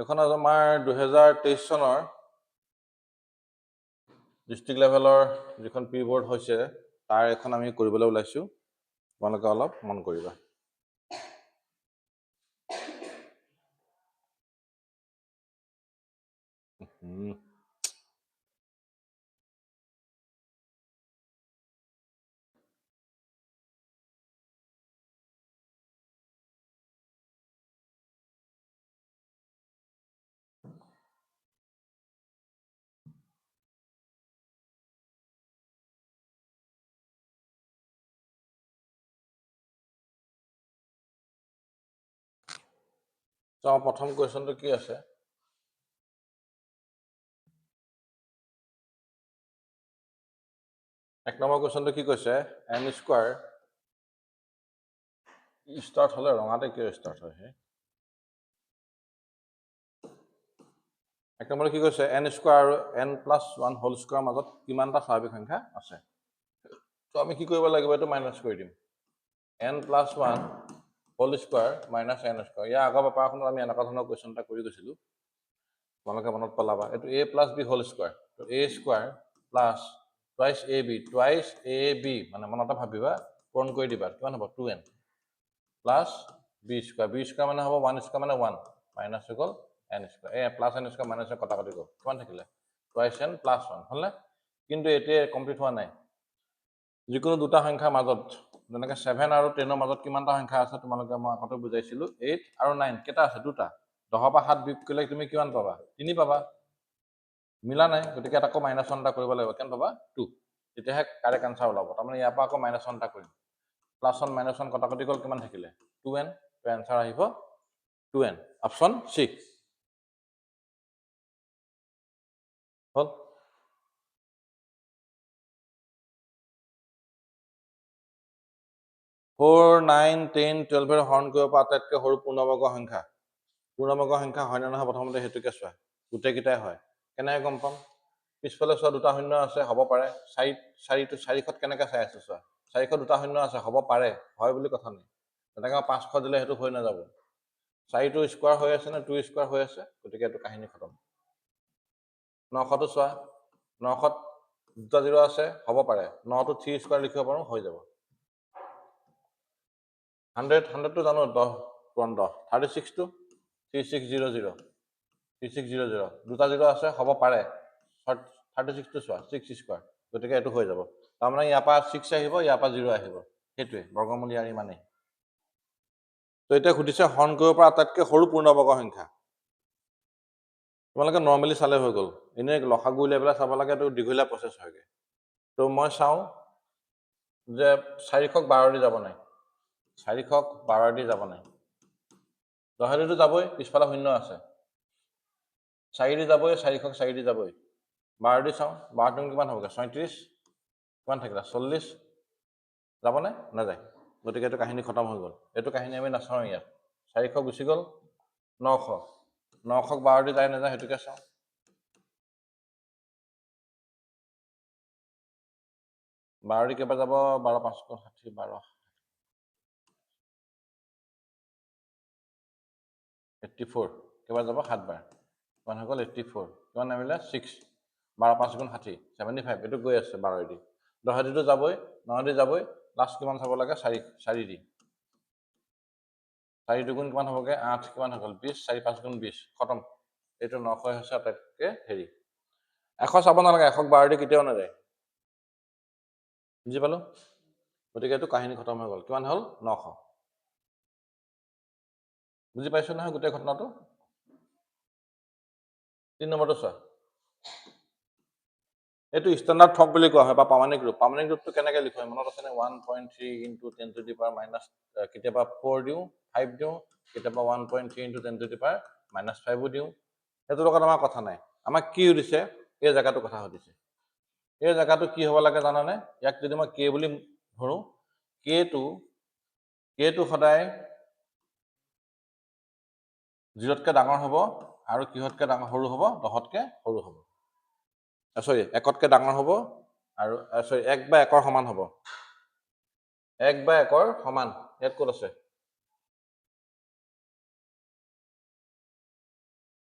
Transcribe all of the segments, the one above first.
এখন আমাৰ 2023 চনৰ ডিষ্ট্ৰিক্ট লেভেলৰ যিখন প্ৰি বৰ্ড হৈছে তাৰ এখন আমি কৰিবলৈ ওলাইছোঁ। তোমালোকে অলপ মন কৰিবা। চাওঁ প্ৰথম কুৱেশ্যনটো কি আছে। এক নম্বৰ কুৱেশ্যনটো কি কৈছে, n স্কোৱাৰ ষ্টাৰ্ট হ'লে ৰঙাতে কিয় ষ্টাৰ্ট হয়? এক নম্বৰ কি কৈছে, n স্কোৱাৰ আৰু n+1 হোল স্কোৱাৰ মাজত কিমানটা স্বাভাৱিক সংখ্যা আছে? তো আমি কি কৰিব লাগিব, এইটো মাইনাছ কৰি দিম। n+1 whole square minus n square. ইয়াৰ আগৰ পেপাৰখনত আমি এনেকুৱা ধৰণৰ কুৱেশ্যন এটা কৰি গৈছিলোঁ, তোমালোকে মনত পেলাবা। এইটো a + b whole square, a square plus twice ab, twice ab মানে মনতে ভাবিবা, পূৰণ কৰি দিবা, কিমান হ'ব 2n plus b square, b square মানে হ'ব 1 স্কোৱাৰ মানে 1 মাইনাছ হৈ গ'ল n স্কোৱাৰ, এই প্লাছ n স্কোৱাৰ মাইনাছ কটা কাটি গ'ল, কিমান থাকিলে টুৱাইছ n প্লাছ 1 হ'লনে? কিন্তু এতিয়া কমপ্লিট হোৱা নাই। যিকোনো দুটা সংখ্যাৰ মাজত, যেনেকৈ 7 আৰু 10ৰ মাজত কিমানটা সংখ্যা আছে তোমালোকে মই আগতে বুজাইছিলোঁ, 8 আৰু 9 কেইটা আছে? দুটা। 10ৰ পৰা 7 বিয়োগ কৰিলে তুমি কিমান পাবা? 3 পাবা। মিলা নাই, গতিকে আকৌ -1 এটা কৰিব লাগিব, কিমান পাবা? 2। তেতিয়াহে কাৰেক্ট আনচাৰ ওলাব। তাৰমানে ইয়াৰ পৰা আকৌ -1 এটা কৰিম, +1 -1 কটা কাটি গ'ল, কিমান থাকিলে 2n। তো এনচাৰ আহিব 2n, অপশ্যন চি। হ'ল? ফ'ৰ, 9, 10, 12 হৰণ কৰিব পৰা আটাইতকৈ সৰু পূৰ্ণবৰ্গ সংখ্যা। পূৰ্ণবৰ্গ সংখ্যা হয় নে নহয় প্ৰথমতে সেইটোকে চোৱা। গোটেইকেইটাই হয়। কেনেকৈ গম পাম? পিছফালে চোৱা, দুটা শূন্য আছে, হ'ব পাৰে। চাৰিশত কেনেকৈ চাই আছো চোৱা, 400 দুটা শূন্য আছে, হ'ব পাৰে, হয় বুলি কথা নাই। তেনেকৈ 500 দিলে সেইটো হৈ নাযাব। 4টো স্কোৱাৰ হৈ আছে নে 2 স্কোৱাৰ হৈ আছে, গতিকে এইটো কাহিনী খতম। 900টো চোৱা, 900ত দুটা 0 আছে, হ'ব পাৰে। 9টো 3 স্কোৱাৰ লিখিব পাৰোঁ, হৈ যাব। 100টো জানো 10 পূৰণ 10, 36টো 3600, 3600 দুটা 0 আছে, হ'ব পাৰে। 36টো চোৱা, 6 স্কোৱাৰ, গতিকে এইটো হৈ যাব। তাৰমানে ইয়াৰ পৰা 6 আহিব, ইয়াৰ পৰা 0 আহিব, সেইটোৱে বৰ্গমূল ইয়াৰ ইমানেই। তো এতিয়া সুধিছে হৰণ কৰিব পৰা আটাইতকৈ সৰু পূৰ্ণবৰ্গ সংখ্যা। তোমালোকে নৰ্মেলি চালে হৈ গ'ল, এনেই লসাগু উলিয়াই পেলাই চাব লাগে, এইটো দীঘলীয়া প্ৰচেছ হয়গৈ। তো মই চাওঁ যে 400ক 12 দি যাব নাই, 400ক 12 দি যাব নাই। 10 দিতো যাবই, পিছফালে শূন্য আছে। 4 দি যাবই, 400ক 4 দি যাবই। 12 দি চাওঁ, 12 কিমান হ'বগৈ 37, কিমান থাকিলে 40, যাবনে? নাযায়। গতিকে এইটো কাহিনী খতম হৈ গ'ল। এইটো কাহিনী আমি নাচাওঁ ইয়াত। 400 গুচি গ'ল, 900, 900ক 12 দি যায় নাযায় সেইটোকে চাওঁ। 12 দি কেইবাৰ যাব, 12 5 60, 12 84, কেইবাৰ যাব 7 বাৰ, কিমান হৈ গ'ল 84, কিমান নামিলে 6, 12 5 60, 75, এইটো গৈ আছে 12 দি। 10 দিতো যাবই, 9 দি যাবই, লাষ্ট কিমান চাব লাগে 4 দি। 4 দুগুণ কিমান হ'বগৈ 8, কিমান হৈ গ'ল 20, 4 5 গুণ 20, খতম। এইটো 900 হৈছে আটাইতকৈ হেৰি। 100 চাব নালাগে, 100ক 12 দি কেতিয়াও নাযায়। বুজি পালো? গতিকে এইটো কাহিনী খতম হৈ গ'ল। কিমান হ'ল 900। বুজি পাইছো নহয় গোটেই ঘটনাটো? 3 নম্বৰটো চোৱা, এইটো ষ্টেণ্ডাৰ্ড ফৰ্ম বুলি কোৱা হয় বা প্ৰামাণিক ৰূপ। প্ৰামাণিক ৰূপটো কেনেকৈ লিখোঁ মনত আছেনে? 1.3 × 10 টু দি পাৱাৰ মাইনাছ, কেতিয়াবা 4 দিওঁ, 5 দিওঁ, কেতিয়াবা 1.3 × 10 টু দি পাৱাৰ -5ও দিওঁ। সেইটোৰ লগত আমাৰ কথা নাই। আমাক কি সুধিছে? এই জেগাটো কথা সুধিছে। এই জেগাটো কি হ'ব লাগে জানানে? ইয়াক যদি মই কে বুলি ধৰোঁ, কেটো সদায় 0তকৈ ডাঙৰ হ'ব আৰু কিহতকৈ সৰু হ'ব? 10তকৈ সৰু হ'ব। চৰি, 1তকৈ ডাঙৰ হ'ব আৰু 1 বা 1ৰ সমান হ'ব। 1 বা 1ৰ সমান। ইয়াত ক'ত আছে?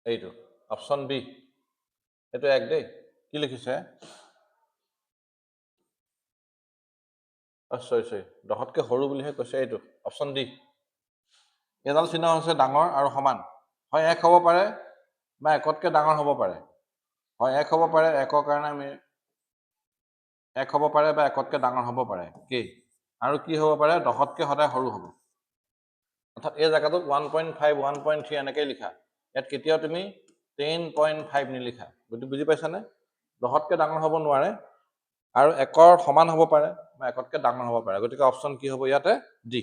এইটো অপশ্যন বি এইটো এক দেই কি লিখিছে সৰি 10তকৈ সৰু বুলিহে কৈছে এইটো অপশ্যন ডি এডাল চিহ্ন হৈছে ডাঙৰ আৰু সমান হয় 1 হ'ব পাৰে বা 1তকৈ ডাঙৰ হ'ব পাৰে হয় 1 হ'ব পাৰে 1ৰ কাৰণে আমি 1 হ'ব পাৰে বা 1তকৈ ডাঙৰ হ'ব পাৰে কি আৰু কি হ'ব পাৰে 10তকৈ সদায় সৰু হ'ব অৰ্থাৎ এই জেগাটোত 1.5 1.3 এনেকৈ লিখা ইয়াত কেতিয়াও তুমি 10.5 নিলিখা বুজি পাইছানে 10তকৈ ডাঙৰ হ'ব নোৱাৰে আৰু 1ৰ সমান হ'ব পাৰে বা 1তকৈ ডাঙৰ হ'ব পাৰে গতিকে অপশ্যন কি হ'ব ইয়াতে ডি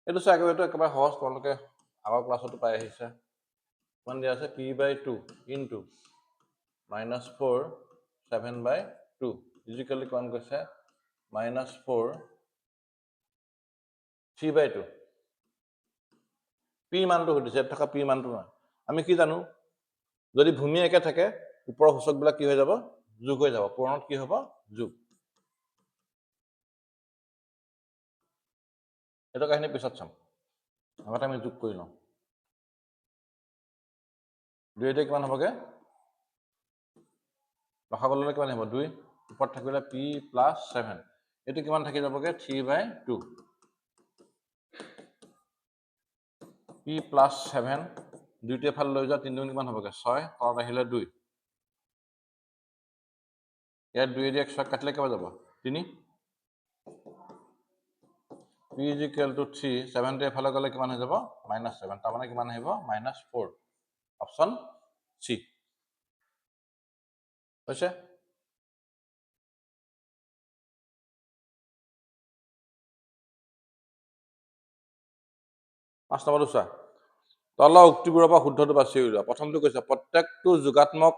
এইটো চাই এইটো একেবাৰে সহজ তোমালোকে আগৰ ক্লাছতো পাই আহিছে কিমান দিয়া আছে p/2 ইনটু -4 7/2 ইজিক্যালি কিমান কৈছে -4 3/2 p মানটো সুধিছে ইয়াত থকা p মানটো নহয় আমি কি জানো যদি ভূমি একে থাকে ওপৰৰ সূচকবিলাক কি হৈ যাব যোগ হৈ যাব পূৰণত কি হ'ব যোগ এইটো কাহিনী পিছত চাম আগতে আমি যোগ কৰি লওঁ 2 কিমান হ'বগে লসাগু ল'লে কিমান হ'ব 2 ওপৰত থাকিলে p + 7 এইটো কিমান থাকি যাবগে 3/2 p + 7 দুইটা ফাল লৈ যোৱা 3 কিমান হ'বগে 6 তলত আহিলে 2 ইয়াত 2 দি 1 কাটিলে কিমান যাব 3 p = 3 7 টো এফালে গ'লে কিমান হৈ যাব -7 তাৰ মানে কিমান আহিব -4 অপশ্যন চি হৈছে 5 নম্বৰটো চোৱা তলৰ উক্তিবোৰৰ পৰা শুদ্ধটো বাছি উলিওৱা প্ৰথমটো কৈছে প্ৰত্যেকটো যোগাত্মক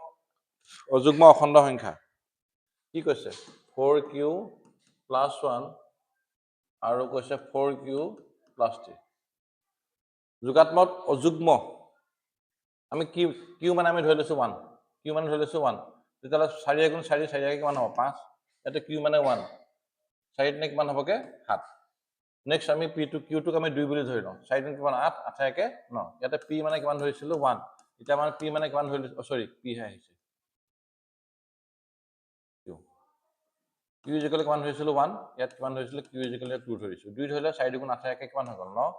অযুগ্ম অখণ্ড সংখ্যা কি কৈছে 4q + 1 আৰু কৈছে 4q + 3 যোগাত্মক অযুগ্ম আমি কি কিউ মানে আমি ধৰি লৈছো 1 কিউ মানে ধৰি লৈছো 1 তেতিয়াহ'লে 4 × 4 4 কিমান হ'ব 5 ইয়াতে কিউ মানে 1 4 নে কিমান হ'বগে 7 নেক্সট আমি p2 q2ক আমি 2 বুলি ধৰি লওঁ 4 কিমান 8 8 1 9 ইয়াতে p মানে কিমান ধৰিছিলো 1 এতিয়া মানে p মানে কিমান ধৰিলো সৰি p হে আহিছে q কিমান ধৰিছিলো 1 ইয়াত কিমান ধৰিছিলো q 2 ধৰিছো 2 ধৰিলে 4 × 8 1 কিমান হৈ গ'ল 9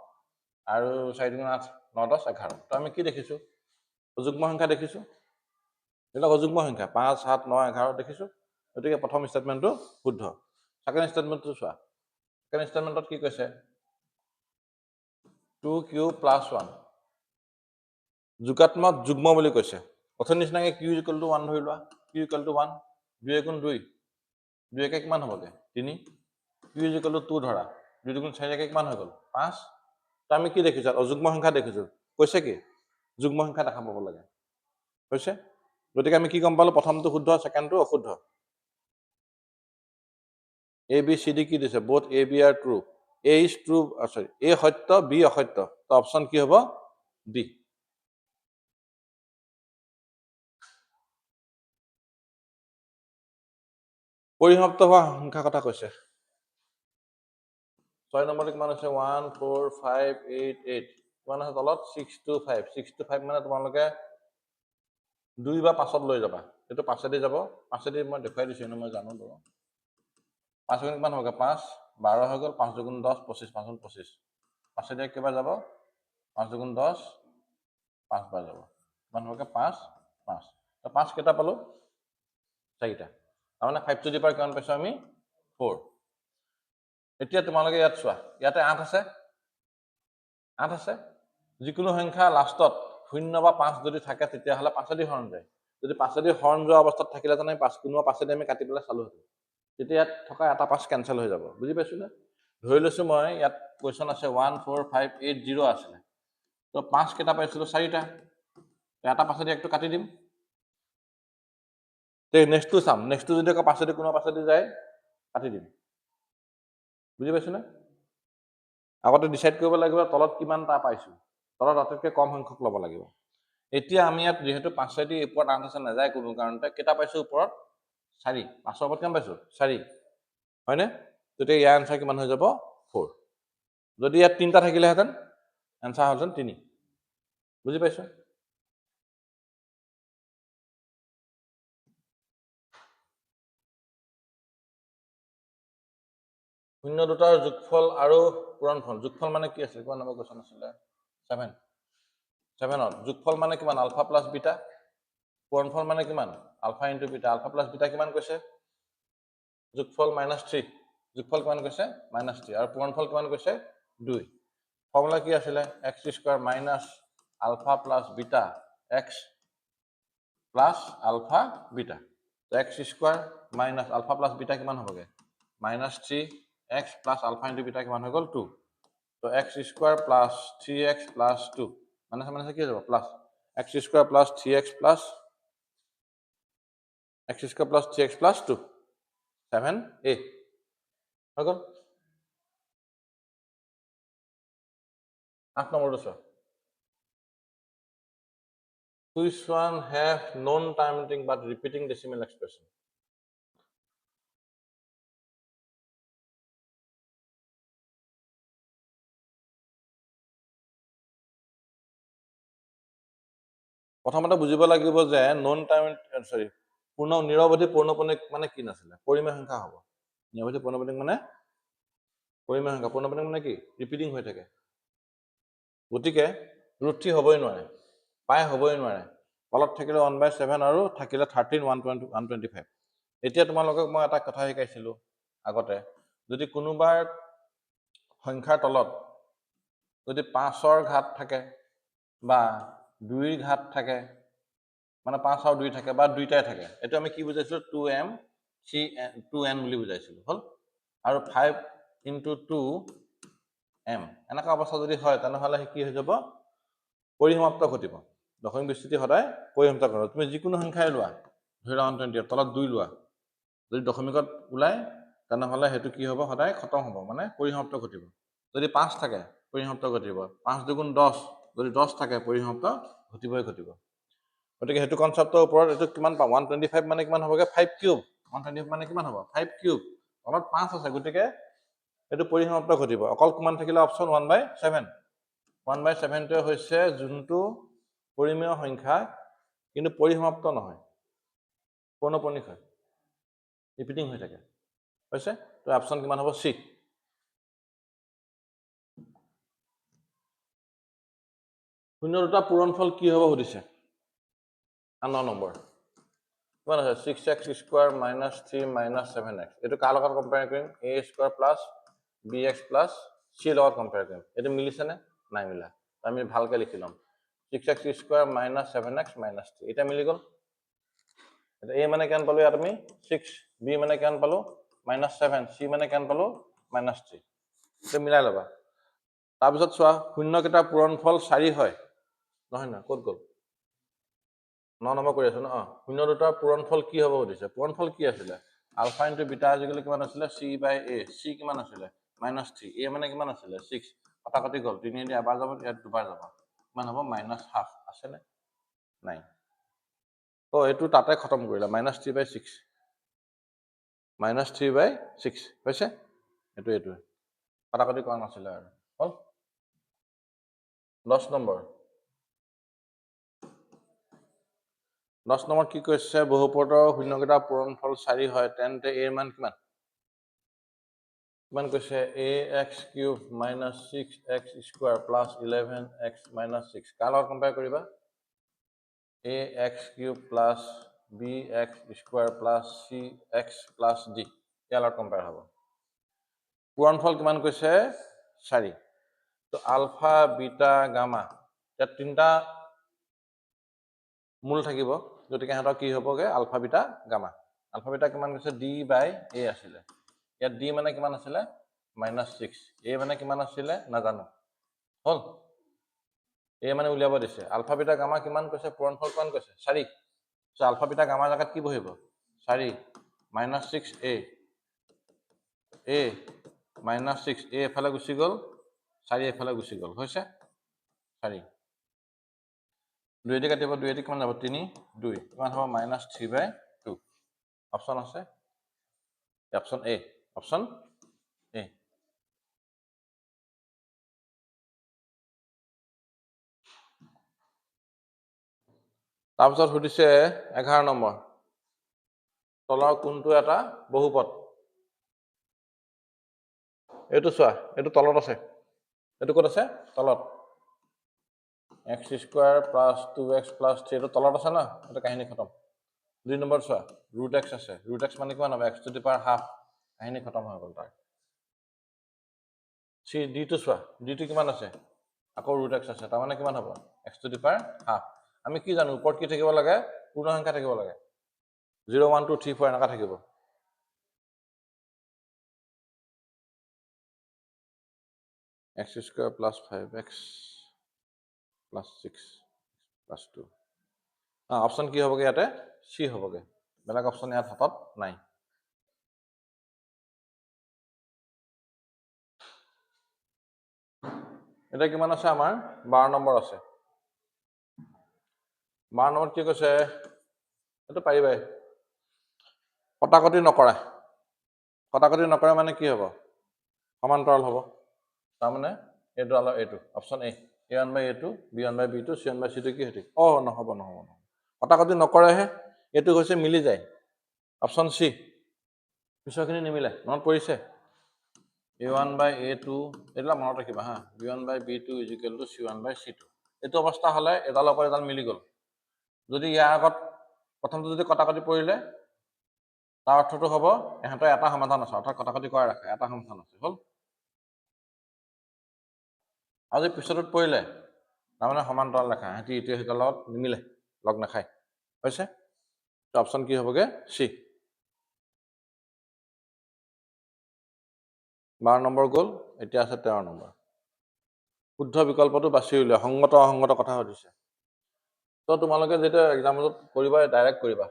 আৰু 4 × 8 9 10 11 তো আমি কি দেখিছো অযুগ্ম সংখ্যা দেখিছো এটা অযুগ্ম সংখ্যা 5 7 9 11 দেখিছো গতিকে প্ৰথম ষ্টেটমেন্টটো শুদ্ধ সেকেন্ড ষ্টেটমেন্টটো চোৱা সেকেন্ড ষ্টেটমেন্টত কি কৈছে 2q + 1 যোগাত্মক যুগ্ম বুলি কৈছে অথনি নিচিনাকে q = 1 ধৰি লোৱা q = 1 2 × 2 2 1 কিমান হ'বগে 3 q = 2 ধৰা 2 × 4 1 কিমান হৈ গ'ল 5 তো আমি কি দেখিছো অযুগ্ম সংখ্যা দেখিছো কৈছে কি যুগ্ম সংখ্যা দেখা পাব লাগে হৈছে গতিকে আমি কি গম পালো প্ৰথমটো শুদ্ধ সেকেন্ডটো অশুদ্ধ a b c d কি দিছে both a b are true a is true sorry a সত্য b অসত্য তো অপচন কি হ'ব b পৰিসমাপ্ত হোৱা সংখ্যা কথা কৈছে 6 নম্বৰটো কিমান আছে 1 4 5 8 8 কিমান আছে তলত 6 2 5 6 2 5 মানে তোমালোকে 2 বা 5ত লৈ যাবা এটো 5এদি যাব 5এদি মই দেখাই দিছো মই জানো তো 5 গুণ কিমান হ'ব 5 12 হৈ গ'ল 5 দুগুণ 10 25 5 গুণ 25 5এদি কিবা যাব 5 দুগুণ 10 5 বাৰ যাব কিমান হ'ব 5 5 তো 5 কেটা পালো 4টা তাৰমানে 5 টু দি পাৱাৰ কিমান পাইছো আমি 4 এতিয়া তোমালোকে ইয়াত চোৱা ইয়াতে 8 আছে 8 আছে যিকোনো সংখ্যা লাষ্টত 0 বা 5 যদি থাকে তেতিয়াহ'লে 5 দি হৰণ যায় যদি 5 দি হৰণ যোৱা অৱস্থাত থাকিলে জানে 5 কোনোবা 5 দি আমি কাটি পেলাই চালো তেতিয়া ইয়াত থকা এটা 5 কেনসেল হৈ যাব বুজি পাইছো না ধৰি লৈছো মই ইয়াত কোৱেশ্চন আছে 1 4 5 8 0 আছে তো 5 কেটা পাইছিলো 4টা এটা 5 দি একটো কাটি দিম তে নেক্সটটো চাম নেক্সটটো যদি আকৌ 5 দি কোনো 5 দি যায় কাটি দিম বুজি পাইছো না আগতে ডিসাইড কৰিব লাগিব তলত কিমানটা পাইছো তলত আটাইতকৈ কম সংখ্যক ল'ব লাগিব এতিয়া আমি ইয়াত যেহেতু 5 দি ওপৰত 8 আছে নাযায় কোনো কাৰণতে কেটা পাইছো ওপৰত 4 5 ওপৰত কিমান পাইছো 4 হয়নে তেতিয়া ইয়াৰ এনসাৰ কিমান হৈ যাব 4 যদি ইয়াত 3টা থাকিলেহেঁতেন এনসাৰ হ'লহেঁতেন 3 বুজি পাইছো শূন্য দুটাৰ যোগফল আৰু পূৰণফল যোগফল মানে কি আছিল কোন নম্বৰ কোৱেশ্চন আছিলে 7 7ত যোগফল মানে কিমান আলফা প্লাস বিটা পূৰণফল মানে কিমান alpha into beta alpha plus beta কিমান কৈছে যোগফল -3 যোগফল কিমান কৈছে -3 আৰু পূৰণফল কিমান কৈছে 2 ফৰ্মুলা কি আছিলে x² minus alpha plus beta x plus alpha beta তো x² minus alpha plus beta কিমান হ'বগে -3 x plus alpha into beta কিমান হৈ গ'ল 2 তো x² plus 3x plus 2 মানে কি হ'ব plus x² plus 3x plus x² plus 3x plus 2 7a হৈ গ'ল 8 নম্বৰটো চোৱা which one have non-terminating but repeating decimal expression প্ৰথমতে বুজিব লাগিব যে নন টাৰ্মিনেটিং সৰি পূৰ্ণ নিৰৱধি পূৰ্ণপণিক মানে কি নাছিলে পৰিমেয় সংখ্যা হ'ব নিৰৱধি পূৰ্ণপণিক মানে পৰিমেয় সংখ্যা পূৰ্ণপণিক মানে কি ৰিপিটিং হৈ থাকে গতিকে √3 হ'বই নোৱাৰে পাই হ'বই নোৱাৰে তলত থাকিলে 1/7 আৰু থাকিলে 13 125 এতিয়া তোমালোকক মই এটা কথা শিকাইছিলো আগতে যদি কোনোবাৰ সংখ্যাৰ তলত যদি 5ৰ ঘাত থাকে বা 2ৰ ঘাত থাকে মানে 5 আৰু 2 থাকে বা দুইটাই থাকে এটো আমি কি বুজাইছো 2m 2n বুলি বুজাইছিলো হল আৰু 5 * 2m এনেকা অৱস্থা যদি হয় তেনেহলে কি হৈ যাব পৰিসমাপ্ত ঘটিব দশমিক বিস্তৃতি সদায় পৰিসমাপ্ত কৰা তুমি যিকোনো সংখ্যাই লোৱা ধৰি লোৱা 120 তলত 2 লোৱা যদি দশমিকত ওলাই তেনেহলে হেতু কি হ'ব সদায় খতম হ'ব মানে পৰিসমাপ্ত ঘটিব যদি 5 থাকে পৰিসমাপ্ত ঘটিব 5 * 2 = 10 যদি 10 থাকে পৰিসমাপ্ত ঘটিবই ঘটিব গতিকে হেতু কনসেপ্টৰ ওপৰত এটো কিমান পাম 125 মানে কিমান হ'বগে 5 কিউব 125 মানে কিমান হ'ব 5 কিউব তলত 5 আছে গতিকে এটো পৰিসমাপ্ত ঘটিব অকল কিমান থাকিলে অপচন 1/7 1/7 টো হৈছে যোনটো পৰিমেয় সংখ্যা কিন্তু পৰিসমাপ্ত নহয় পূৰ্ণপণিক হয় ৰিপিটিং হৈ থাকে হৈছে তো অপচন কিমান হ'ব সি শূন্য দুটা পূৰণফল কি হ'ব সুধিছে 9 নম্বৰ কিমান আছে 6x² - 3 - 7x এটো কাৰ লগত কম্পেয়াৰ কৰিম a² + bx + c লগত কম্পেয়াৰ কৰিম এটো মিলিছে নে নাই মিলা আমি ভালকে লিখি লম 6x² - 7x - 3 এটা মিলি গ'ল এটা a মানে কিমান পালো ইয়াত আমি 6 b মানে কিমান পালো -7 c মানে কিমান পালো -3 এটা মিলাই লবা তাৰ পিছত চোৱা শূন্য কেটা পূৰণফল 4 হয় নহয় না ক'ত গ'ল 9 নম্বৰ কৰি আছো ন শূন্য দুটাৰ পূৰণফল কি হ'ব সুধিছে পূৰণফল কি আছিলে আলফা ইনটু বিটা আজিকালি কিমান আছিলে c/a c কিমান আছিলে -3 a মানে কিমান আছিলে 6 কটাকটি গ'ল 3 দি এবাৰ যাব ইয়াত দুবাৰ যাব কিমান হ'ব -½ আছে নে নাই তো এটো তাতে খতম কৰিলা -3/6 -3/6 হৈছে এটো কটাকটি কৰা নাছিলে আৰু হল 10 নম্বৰ 10 নম্বৰ কি কৈছে বহুপদৰ শূন্যকেইটা পূৰণফল 4 হয় তেন্তে a ৰ মান কিমান কিমান কৈছে ax³ - 6x² + 11x - 6 কাৰ লগত কম্পেয়াৰ কৰিবা ax³ + bx² + cx + d ইয়াৰ লগত কম্পেয়াৰ হ'ব পূৰণফল কিমান কৈছে 4 তো আলফা বিটা গামা ইয়াত তিনটা মূল থাকিব গতিকে হাতৰ কি হ'বগে alpha beta gamma alpha beta কিমান কৈছে d/a আছিলে ইয়াত d মানে কিমান আছিলে -6 a মানে কিমান আছিলে নাজানো হল a মানে উলিয়াব দিছে আলফা বিটা গামা কিমান কৈছে পূৰণফল কিমান কৈছে 4 সো আলফা বিটা গামা জাগাত কি বহিব 4 -6a a -6 a এফালে গুচি গ'ল 4 এফালে গুচি গ'ল হৈছে 4 2 দি কাটিব 2 দি কিমান যাব 3 2 কিমান হ'ব -3/2 অপচন আছে অপচন এ অপচন এ তাৰপিছত সুধিছে 11 নম্বৰ তলৰ কোনটো এটা বহুপদ এইটো চোৱা এইটো তলত আছে এইটো ক'ত আছে তলত x square plus 2x plus 3 এইটো তলত আছে না এটা কাহিনী খতম 2 নম্বৰ চোৱা √x আছে √x মানে কিমান হ'ব x to the power half কাহিনী খতম হৈ গ'ল তাৰ c d টো চোৱা d টো কিমান আছে আকৌ √x আছে তাৰ মানে কিমান হ'ব x to the power half আমি কি জানো ওপৰত কি থাকিব লাগে পূৰ্ণ সংখ্যা থাকিব লাগে 0 1 2 3 4 এনেকা থাকিব x square plus 5x plus 6 plus 2 option কি হ'বগে ইয়াতে c হ'বগে বেলেগ অপশন ইয়াত হাতত নাই এটা কিমান আছে আমাৰ 12 নম্বৰ আছে 12 নম্বৰ কি কৈছে এটো পাৰিবাই কটাকটি নকৰা মানে কি হ'ব সমান্তৰাল হ'ব তাৰ মানে এইটো আলো এইটো option A a1 by a2 b1 by b2 c1 by c2 কি হেতি নহব কটাকটি নকৰেহে এইটো হৈছে মিলি যায় অপশন সি পিছৰখিনি নিমিলে মনত পৰিছে a1 by a2 এলা মনত ৰাখিবা হা b1 by b2 c1 by c2 এইটো অৱস্থা হলে এডালৰ পৰা এডাল মিলি গল যদি ইয়াৰ আগত প্ৰথমটো যদি কটাকটি পৰিলে তাৰ অৰ্থটো হ'ব এহাতৰ এটা সমাধান আছে অৰ্থাৎ কটাকটি কৰা ৰাখে এটা সমাধান আছে হল আজি পিছতত পৰিলে তাৰমানে সমান্তৰাল ৰেখা হেতি ইটো হেতৰ লগত নিমিলে লগ নাখায় হৈছে তো অপশন কি হ'বগে সি 12 নম্বৰ গ'ল এতিয়া আছে 13 নম্বৰ শুদ্ধ বিকল্পটো বাছি উলিয়া সংগত অসংগত কথা সুধিছে তো তোমালোকে যেটা এক্সামত কৰিবা ডাইৰেক্ট কৰিবা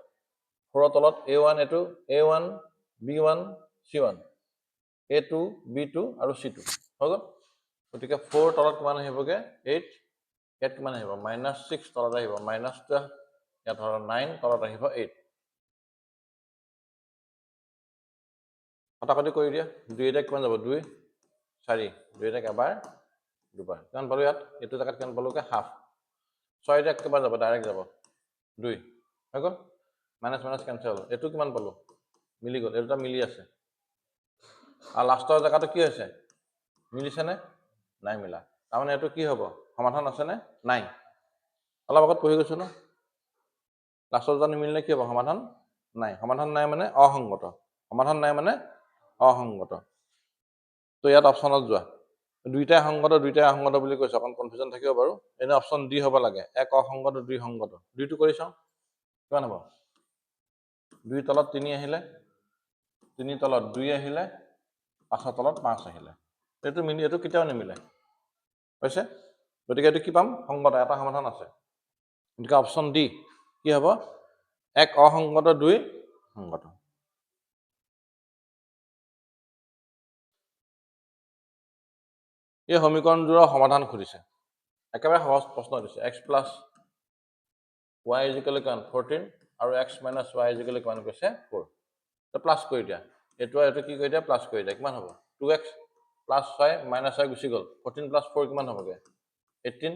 ফৰৰ তলত a1 a2 a1 b1 c1 a2 b2 আৰু c2 হৈ গ'ল গতিকে 4 তলত কিমান আহিবগে 8 ইয়াত কিমান আহিব -6 তলত আহিব -12 ইয়াত ধৰ 9 তলত আহিব 8 কটাকটি কৰি দিয়া 2 এটা কিমান যাব 2 4 2 এটা এবাৰ দুবাৰ কিমান পালো ইয়াত এইটো জায়গাত কিমান পালোকে হাফ 6 এটা কিমান যাব ডাইৰেক্ট যাব 2 হৈ গ'ল মাইনাস মাইনাস কেনসেল এইটো কিমান পালো মিলি গ'ল এটা মিলি আছে আৰু লাষ্টৰ জায়গাটো কি হৈছে মিলিছে নে নাই মিলা তাৰমানে এইটো কি হ'ব সমাধান আছে নে নাই অলপ আগত পঢ়ি গৈছো ন লাষ্টৰ জানি মিললে কি হ'ব সমাধান নাই মানে অসংগত সমাধান নাই মানে অসংগত তো ইয়াত অপশনত যোৱা দুইটা সংগত বুলি কৈছে অকন কনফিউজন থাকিব বাৰু এনে অপশন ডি হ'ব লাগে এক অসংগত দুই সংগত দুইটো কৰি চাও কিমান হ'ব 2 তলত 3 আহিলে 3 তলত 2 আহিলে 5 তলত 5 আহিলে এইটো মিলি এইটো কিটাও নিমিলে হৈছে গতিকে এইটো কি পাম সংগত এটা সমাধান আছে গতিকে অপশন ডি কি হ'ব এক অসংগত দুই সংগত এই সমীকৰণটোৰ সমাধান খুদিছে একেবাৰে সহজ প্ৰশ্ন দিছে x plus y = 14 আৰু x minus y = কিমান কৈছে 4 তো প্লাস কৰি দিয়া এটো এটো কি কৰি দিয়া প্লাস কৰি দিয়া কিমান হ'ব 2x plus y minus y গুচি গ'ল 14 plus 4 কিমান হ'বগে 18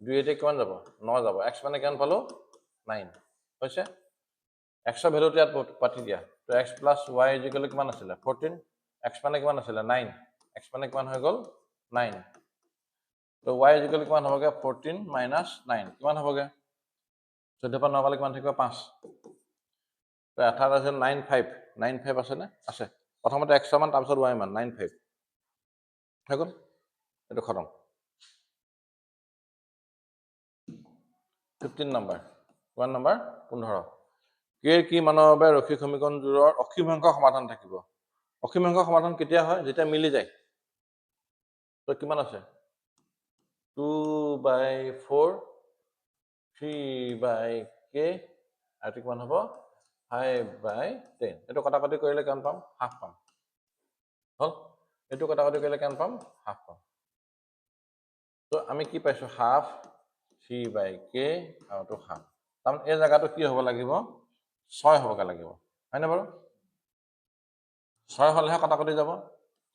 2 এতে কিমান যাব 9 যাব x মানে কিমান পালো 9 হৈছে x ৰ ভ্যালুটো ইয়াত পাতি দিয়া তো x plus y = কিমান আছিল 14 x মানে কিমান আছিল 9 x মানে কিমান হৈ গ'ল 9 তো y = কিমান হ'বগে 14 - 9 কিমান হ'বগে 14 পৰা 9 গলে কিমান থাকিব 5 তো এঠাত আছে 95 আছে নে আছে প্ৰথমতে x মান তাৰ পিছত y মান 95 হৈ গ'ল এটো খতম 15 নম্বৰ 1 নম্বৰ 15 কি মানৰ বাবে ৰৈখিক সমীকৰণবোৰৰ অসীমাংশ সমাধান থাকিব অসীমাংশ সমাধান কেতিয়া হয় যেতিয়া মিলি যায় তো কিমান আছে 2/4 3/k আৰু কিমান হ'ব 5/10 এটো কটাকটি কৰিলে কিমান পাম হাফ পাম হল এটো কটাকটি কৰিলে কিমান পাম হাফ পাম তো আমি কি পাইছো হাফ 3/k আৰু তো হাফ তাৰমানে এই জায়গাটো কি হ'ব লাগিব 6 হ'বগে লাগিব হয় না বাৰু 6 হলেহে কটাকটি যাব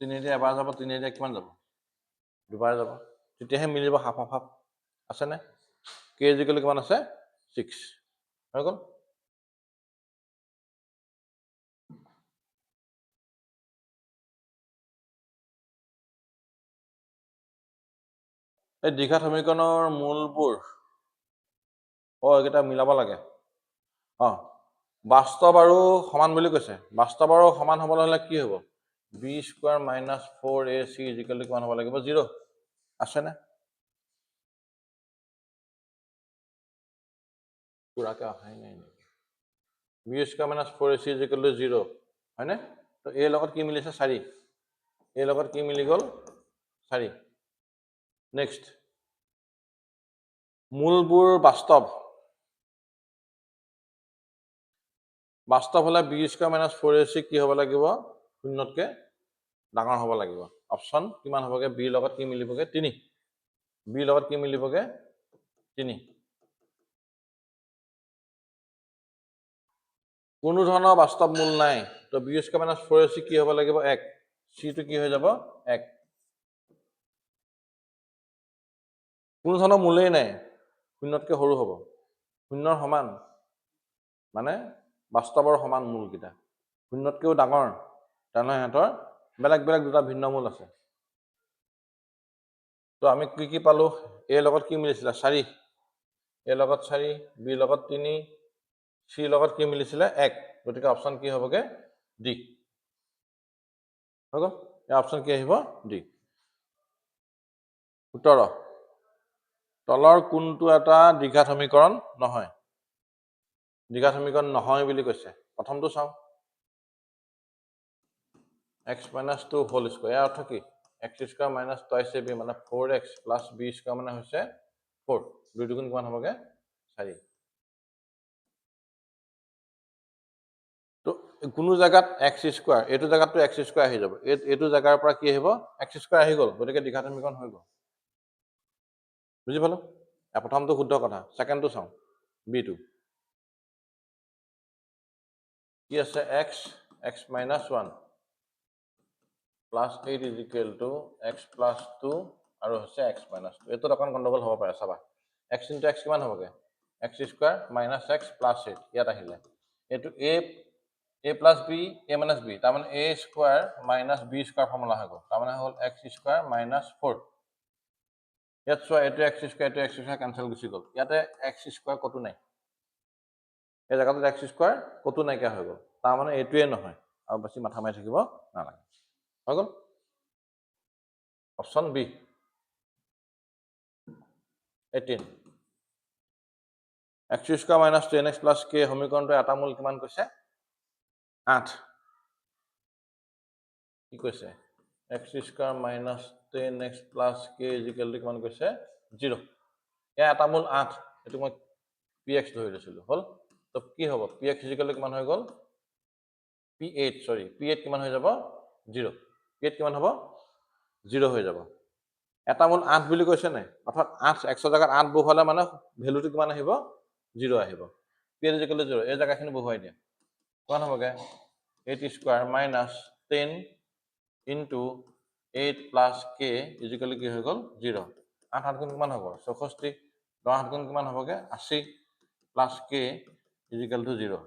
3 দিয়ে এবাৰ যাব 3 দিয়ে কিমান যাব দুবাৰ যাব তেতিয়াহে মিলিব হাফ হাফ হাফ আছে নে k কিমান আছে 6 হৈ গ'ল এই দ্বিঘাত সমীকৰণৰ মূলবোৰ এইকেইটা মিলাব লাগে বাস্তৱ আৰু সমান বুলি কৈছে বাস্তৱ আৰু সমান হ'বলৈ হ'লে কি হ'ব b স্কয়াৰ মাইনাস 4ac কিমান হ'ব লাগিব 0 আছে নে পুৰাকে অহাই নাই b স্কয়াৰ মাইনাস 4ac 0 হয়নে তো a লগত কি মিলিছে 4 a লগত কি মিলি গ'ল 4 নেক্সট মূলবোৰ বাস্তৱ হলে b স্কয়াৰ মাইনাস 4ac কি হ'ব লাগিব শূন্যতকে ডাঙৰ হ'ব লাগিব অপচন কিমান হ'বগে b লগত কি মিলিবগে 3 b লগত কি মিলিবগে 3 কোনো ধৰণৰ বাস্তৱ মূল নাই তো b স্কয়াৰ মাইনাস 4ac কি হ'ব লাগিব 1 c টো কি হৈ যাব 1 কোনো ধৰণৰ মূলেই নাই শূন্যতকে সৰু হ'ব শূন্যৰ সমান মানে বাস্তৱৰ সমান মূল কিটা শূন্যতকেও ডাঙৰ তাৰমানে সিহঁতৰ বেলেগ বেলেগ দুটা ভিন্ন মূল আছে তো আমি কি পালো a লগত কি মিলিছিল 4 a লগত 4 b লগত 3 c লগত কি মিলিছিল 1 গতিকে অপচন কি হ'বগে ডি হ'ব এই অপচন কি আহিব ডি 17 তলৰ কোনটো এটা দ্বিঘাত সমীকৰণ নহয় দ্বিঘাত সমীকৰণ নহয় বুলি কৈছে প্ৰথমটো চাও x - 2 হোল স্কয়াৰ অৰ্থ কি x square minus twice ab মানে 4x প্লাস b স্কয়ার মানে হৈছে 4 দুই দুগুণ কিমান হ'বগে 4 তো কোনো জায়গাত x স্কয়ার এটো জায়গাটো x স্কয়ার আহি যাব এটো জায়গাৰ পৰা কি আহিব x স্কয়াৰ আহি গ'ল গতিকে দ্বিঘাত সমীকৰণ হৈ গ'ল বুজি পালো প্ৰথমটো শুদ্ধ কথা সেকেন্ডটো চাও b2 কি আছে x minus 1 plus 8 is equal to x plus 2 আৰু হৈছে x minus 2 এটো অকন গণ্ডগোল হ'ব পাৰে চাবা x into x কিমান হ'বগে x square minus x plus 8 ইয়াত আহিলে এটো a plus b a minus b তাৰ মানে a square minus b square formula হৈ গ'ল তাৰ মানে হ'ল x square minus 4 ইয়াত চোৱা এটো x square কেনসেল গুচি গ'ল ইয়াতে x square কতো নাই এই জায়গাতে x square কতো নাইকিয়া হৈ গ'ল তাৰ মানে এটোৱে নহয় আৰু বেছি মাথা মাৰি থাকিব নালাগে হৈ গ'ল option B 18 x square minus 10x plus k সমীকৰণটো এটা মূল কিমান কৈছে 8 কি কৈছে x square minus 10x plus k কিমান কৈছে 0 এ এটা মূল 8 এটো মই px ধৰি লৈছিলো হল তো কি হ'ব px কিমান হৈ গ'ল p8 সৰি p8 কিমান হৈ যাব 0 p8 কিমান হ'ব 0 হৈ যাব এটা মূল 8 বুলি কৈছে নাই অৰ্থাৎ 8 100 জায়গাত 8 বহুৱালে মানে ভ্যালুটো কিমান আহিব 0 আহিব p8 0 এই জায়গাখিনি বহুৱাই দিয়া কিমান হ'বগে 8 square minus 10 into 8 plus k কি হৈ গ'ল 0 8 8 গুণ কিমান হ'ব 64 10 8 গুণ কিমান হ'বগে 80 plus k 0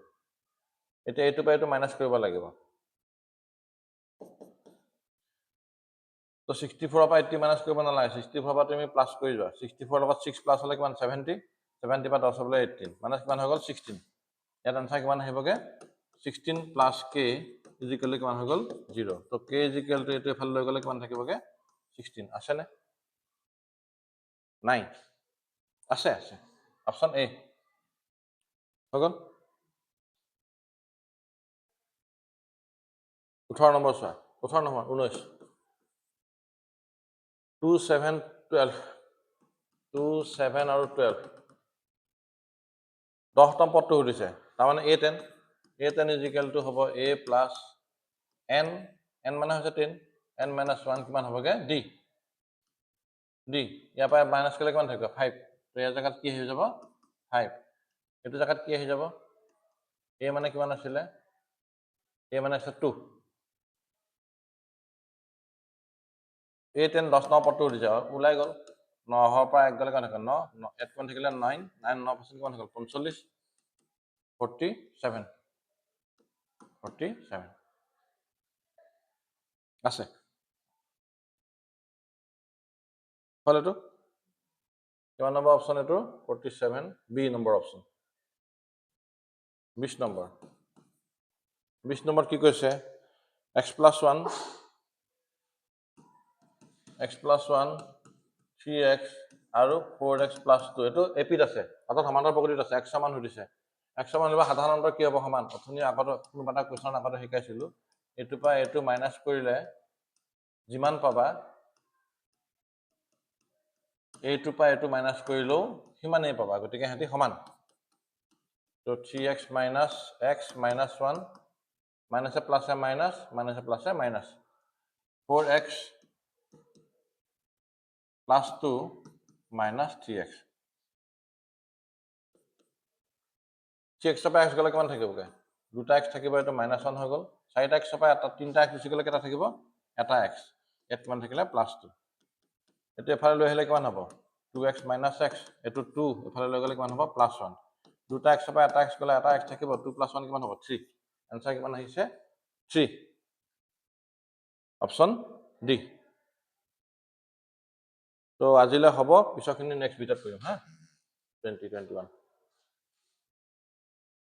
এতিয়া এইটো পাই এইটো মাইনাস কৰিব লাগিব তো 64 পৰা 80 মাইনাস কৰিব নালাগে 64 পৰা তুমি প্লাস কৰি যোৱা 64 লগত 6 প্লাস হলে কিমান 70 70 পৰা 10 হলে 18 মাইনাস কিমান হৈ গ'ল 16 ইয়াত আনসাৰ কিমান আহিবগে 16 plus k কিমান হৈ গ'ল 0 তো k এইটো এফালে লৈ গ'লে কিমান থাকিবগে 16 আছে নে নাই আছে আছে অপচন এ হৈ গ'ল 18 নম্বৰ চোৱা 18 নম্বৰ 19 2 7 12 2 7 আৰু 12 10তম পদটো সুধিছে তাৰ মানে a10 হ'ব a plus n n মানে হৈছে 10 n minus 1 কিমান হ'বগে d d ইয়াৰ পৰা মাইনাস কৰিলে কিমান থাকিব 5 তো এই জায়গাত কি হৈ যাব 5 এইটো জায়গাত কি আহি যাব a মানে কিমান আছিলে a মানে আছে 2 এই 10 10 9 পদটো উঠি যাও ওলাই গ'ল 9 পৰা 1 গ'লে কিমান থাকে 9 1 কোন থাকিলে 9 9 9% কিমান হ'ল 45 47 47 আছে হল এটো কিমান নম্বৰ অপচন এটো 47 B number option 20 number 20 number কি কৈছে x + 1 x + 1 3x আৰু 4x + 2 এটো এপিত আছে অৰ্থাৎ সমান্তৰাল প্ৰকৃতিত আছে x সমান হৈ দিছে x সমান হ'লে সাধাৰণতে কি হ'ব সমান অথনি আগত কোনোবা এটা কোৱেশ্চন আগত শিকাইছিলো এটো পা এটো মাইনাস কৰিলে যিমান পাবা এইটো পা এটো মাইনাস কৰিলেও সিমানেই পাবা গতিকে হেতি সমান তো 3x - x - 1 minus a plus a minus minus a plus a minus 4x plus 2 minus 3x 3x পৰা x গলে কিমান থাকিবগে দুটা x থাকিব এটো -1 হৈ গল 4টা x পৰা এটা 3টা x গুচি গলে কেটা থাকিব এটা x এত কিমান থাকিলে +2 এটো এফালে লৈ আহিলে কিমান হ'ব 2x - x এটো 2 এফালে লৈ গলে কিমান হ'ব +1 দুটা x পৰা এটা x গলে এটা x থাকিব 2 + 1 কিমান হ'ব 3 आंसर কিমান আহিছে 3 অপচন ডি তো আজিলে হ'ব পিছৰখিনি নেক্সট ভিডিঅ'ত কৰিম হা 2021